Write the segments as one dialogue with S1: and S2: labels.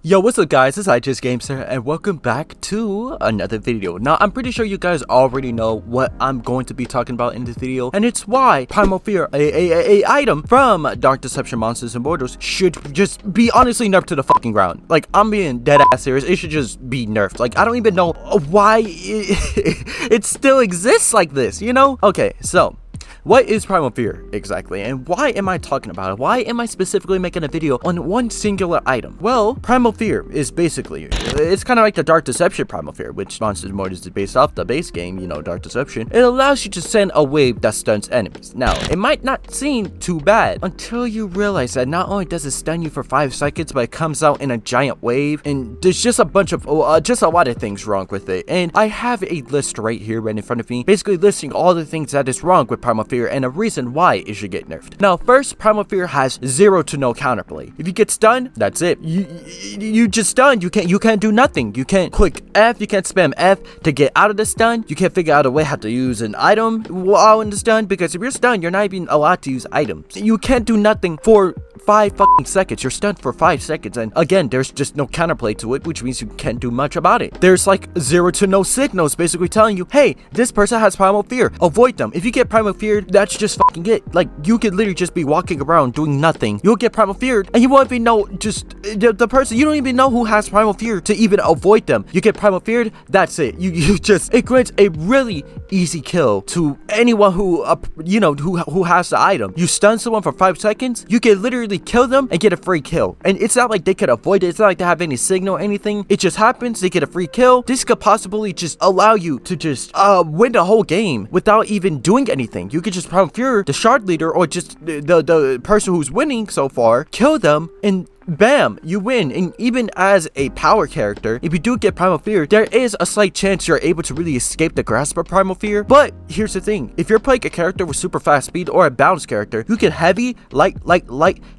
S1: Yo, what's up guys, it's IHSGames here, and welcome back to another video. Now, I'm pretty sure you guys already know what I'm going to be talking about in this video, and it's why Primal Fear, a item from Dark Deception Monsters and Mortals, should just be honestly nerfed to the fucking ground. Like, I'm being dead ass serious, it should just be nerfed. Like, I don't even know why it still exists like this, you know? Okay, so what is Primal Fear exactly, and why am I talking about it? Why am I specifically making a video on one singular item? Well, Primal Fear is basically, it's kind of like the Dark Deception Primal Fear, which Monsters and Mortals is based off the base game, you know, Dark Deception. It allows you to send a wave that stuns enemies. Now, it might not seem too bad until you realize that not only does it stun you for 5 seconds, but it comes out in a giant wave, and there's just a bunch of, just a lot of things wrong with it. And I have a list right here, right in front of me, basically listing all the things that is wrong with Primal Fear and a reason why it should get nerfed. Now, first, Primal Fear has 0 to no counterplay. If you get stunned, that's it. You just stunned. You can't do nothing. You can't click F. You can't spam F to get out of the stun. You can't figure out a way how to use an item while in the stun, because if you're stunned, you're not even allowed to use items. You can't do nothing for 5 fucking seconds. You're stunned for 5 seconds, and again, there's just no counterplay to it, which means you can't do much about it. There's like 0 to no signals basically telling you, hey, this person has Primal Fear, avoid them. If you get Primal Fear, that's just fucking it. Like, you could literally just be walking around doing nothing. You'll get Primal Fear, and you won't even know, just the person, you don't even know who has Primal Fear to even avoid them. You get Primal Feared, that's it. You just, it grants a really easy kill to anyone who, you know, who has the item. You stun someone for 5 seconds, you can literally kill them and get a free kill. And it's not like they could avoid it. It's not like they have any signal or anything. It just happens. They get a free kill. This could possibly just allow you to just win the whole game without even doing anything. You could just Primal Fear the shard leader, or just the person who's winning so far, kill them, and bam, you win. And even as a power character, if you do get Primal Fear, there is a slight chance you're able to really escape the grasp of Primal Fear. But here's the thing, if you're playing a character with super fast speed or a balanced character, you can heavy, light,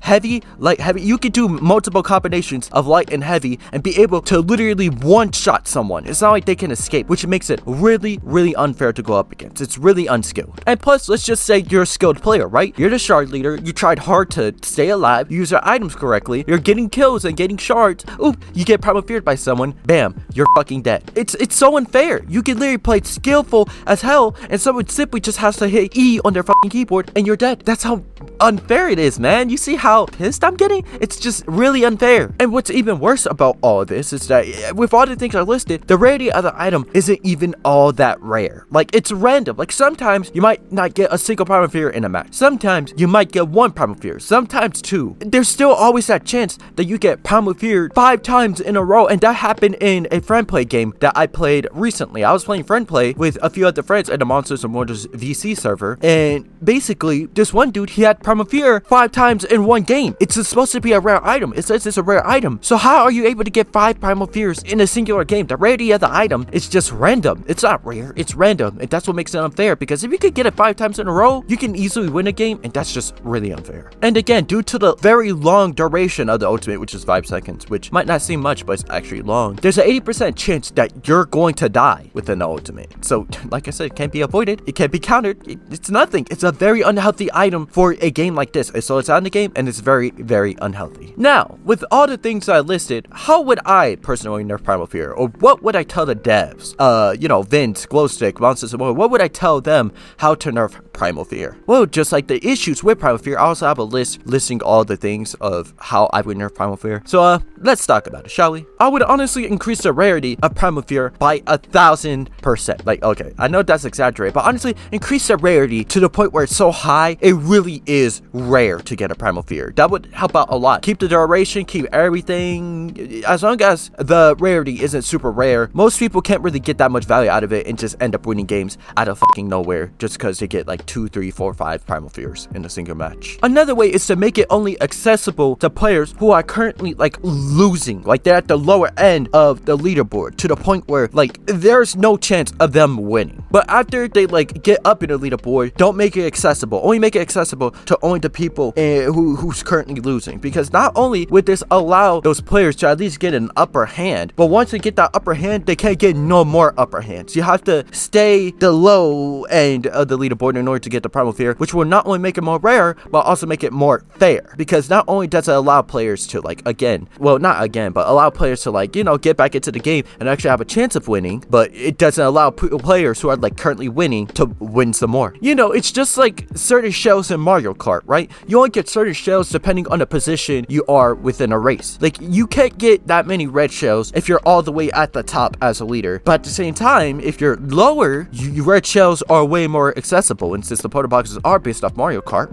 S1: heavy, light, heavy. You can do multiple combinations of light and heavy and be able to literally one-shot someone. It's not like they can escape, which makes it really, really unfair to go up against. It's really unskilled. And plus, let's just say you're a skilled player, right? You're the shard leader, you tried hard to stay alive, you use your items correctly, you're getting kills and getting shards. Oop, you get Primal Feared by someone, bam, you're fucking dead. It's so unfair. You can literally play skillful as hell, and someone simply just has to hit E on their fucking keyboard and you're dead. That's how unfair it is, man. You see how pissed I'm getting? It's just really unfair. And what's even worse about all of this is that with all the things I listed, the rarity of the item isn't even all that rare. Like, it's random. Like, sometimes you might not get a single Primal Fear in a match. Sometimes you might get 1 Primal Fear, sometimes 2. There's still always that chance that you get Primal Fear 5 times in a row, and that happened in a friend play game that I played recently. I was playing friend play with a few other friends at the Monsters and Mortals VC server, and basically this one dude, he had Primal Fear 5 times in one game. It's supposed to be a rare item. It says it's a rare item. So how are you able to get 5 Primal Fears in a singular game? The rarity of the item is just random. It's not rare, it's random, and that's what makes it unfair, because if you could get it 5 times in a row, you can easily win a game, and that's just really unfair. And again, due to the very long duration of the ultimate, which is 5 seconds, which might not seem much, but it's actually long, there's an 80% chance that you're going to die within the ultimate. So, like I said, it can't be avoided, it can't be countered, it's nothing. It's a very unhealthy item for a game like this. So it's on the game, and it's very, very unhealthy. Now, with all the things I listed, how would I personally nerf Primal Fear? Or what would I tell the devs? You know, Vince, Glowstick, Monsters and More, what would I tell them how to nerf Primal Fear? Well, just like the issues with Primal Fear, I also have a list listing all the things of how I would nerf Primal Fear. So, let's talk about it, shall we? I would honestly increase the rarity of Primal Fear by 1,000%. Like, okay, I know that's exaggerated, but honestly, increase the rarity to the point where it's so high, it really is rare to get a Primal Fear. That would help out a lot. Keep the duration, keep everything. As long as the rarity isn't super rare, most people can't really get that much value out of it and just end up winning games out of fucking nowhere just because they get like 2, 3, 4, 5 Primal Fears in a single match. Another way is to make it only accessible to players who are currently like losing, like they're at the lower end of the leaderboard, to the point where like there's no chance of them winning. But after they like get up in the leaderboard, don't make it accessible. Only make it accessible to only the people who's currently losing, because not only would this allow those players to at least get an upper hand, but once they get that upper hand, they can't get no more upper hands. You have to stay the low end of the leaderboard in order to get the Primal Fear, which will not only make it more rare, but also make it more fair, because not only does it allow players to like, but allow players to like, get back into the game and actually have a chance of winning, but it doesn't allow players who are like currently winning to win some more. It's just like certain shells in Mario Kart, right? You only get certain shells depending on the position you are within a race. Like, you can't get that many red shells if you're all the way at the top as a leader, but at the same time, if you're lower, red shells are way more accessible, and since the Porta Boxes are based off Mario Kart,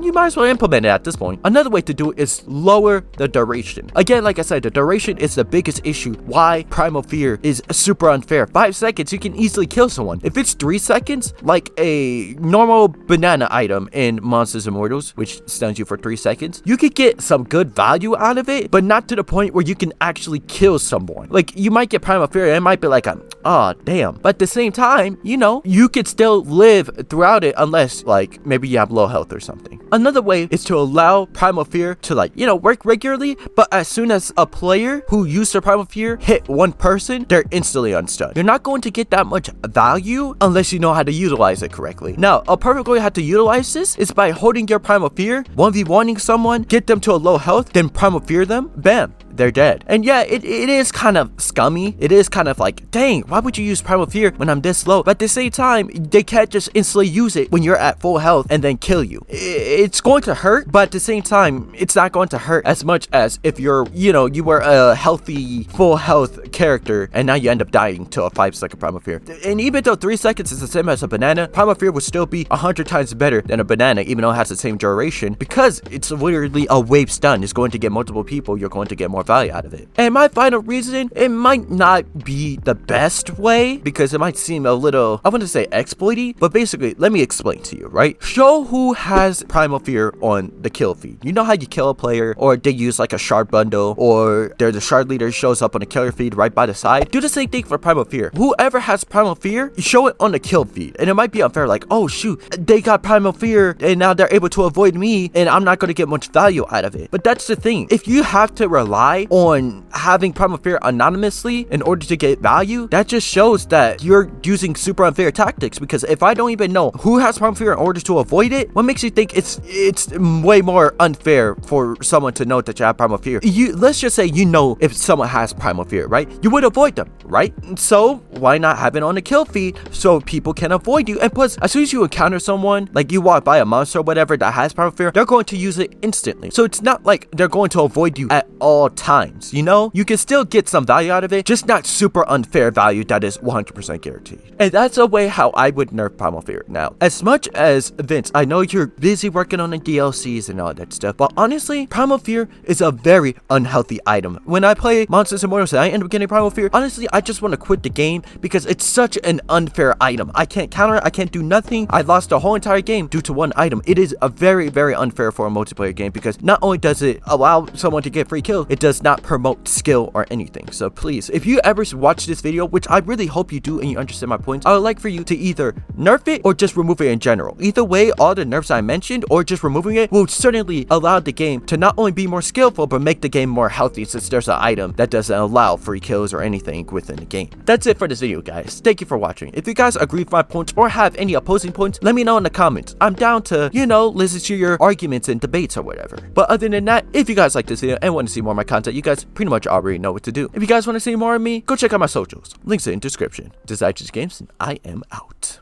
S1: you might as well implement it at this point. Another way to do it is lower the duration. Again, like I said, the duration is the biggest issue why Primal Fear is super unfair. 5 seconds, you can easily kill someone. If it's 3 seconds, like a normal banana item in Monsters Immortals, which stuns you for 3 seconds, you could get some good value out of it, but not to the point where you can actually kill someone. Like, you might get Primal Fear and it might be like, oh damn, but at the same time, you could still live throughout it, unless like maybe you have low health or something. Another way is to allow Primal Fear to like, work regularly, but as soon as a player who used their Primal Fear hit one person, they're instantly unstunned. You're not going to get that much value unless you know how to utilize it correctly. Now, a perfect way how to utilize this is by holding your Primal Fear, 1v1ing someone, get them to a low health, then Primal Fear them, bam, they're dead. And yeah, it is kind of scummy. It is kind of like, dang, why would you use Primal Fear when I'm this low? But at the same time, they can't just instantly use it when you're at full health and then kill you. It's going to hurt, but at the same time, it's not going to hurt as much as if you're, you were a healthy, full health character and now you end up dying to a 5-second Primal Fear. And even though 3 seconds is the same as a banana, Primal Fear would still be 100 times better than a banana, even though it has the same duration, because it's literally a wave stun. It's going to get multiple people. You're going to get more value out of it. And my final reason, it might not be the best way, because it might seem a little, I want to say exploity, but basically, let me explain to you, right? Show who has Primal Fear on the kill feed. You know how you kill a player, or they use like a shard bundle, or the shard leader shows up on the killer feed right by the side? Do the same thing for Primal Fear. Whoever has Primal Fear, you show it on the kill feed. And it might be unfair, like, oh shoot, they got Primal Fear and now they're able to avoid me and I'm not going to get much value out of it. But that's the thing. If you have to rely on having Primal Fear anonymously in order to get value, that just shows that you're using super unfair tactics, because if I don't even know who has Primal Fear in order to avoid it, what makes you think it's way more unfair for someone to know that you have Primal Fear? Let's just say if someone has Primal Fear, right? You would avoid them, right? So why not have it on the kill feed so people can avoid you? And plus, as soon as you encounter someone, like you walk by a monster or whatever that has Primal Fear, they're going to use it instantly. So it's not like they're going to avoid you at all times, You can still get some value out of it, just not super unfair value that is 100% guaranteed. And that's a way how I would nerf Primal Fear. Now, as much as Vince, I know you're busy working on the DLCs and all that stuff, but honestly, Primal Fear is a very unhealthy item. When I play Monsters Immortals and I end up getting Primal Fear, honestly, I just want to quit the game because it's such an unfair item. I can't counter it, I can't do nothing. I lost the whole entire game due to one item. It is a very, very unfair for a multiplayer game, because not only does it allow someone to get free kills, it does not promote skill or anything. So please, if you ever watch this video, which I really hope you do and you understand my points, I would like for you to either nerf it or just remove it in general. Either way, all the nerfs I mentioned or just removing it will certainly allow the game to not only be more skillful, but make the game more healthy, since there's an item that doesn't allow free kills or anything within the game. That's it for this video, guys. Thank you for watching. If you guys agree with my points or have any opposing points, let me know in the comments. I'm down to, listen to your arguments and debates or whatever. But other than that, if you guys like this video and want to see more of my content, you guys pretty much already know what to do. If you guys want to see more of me, go check out my socials. Links in the description. This is IHSGames, and I am out.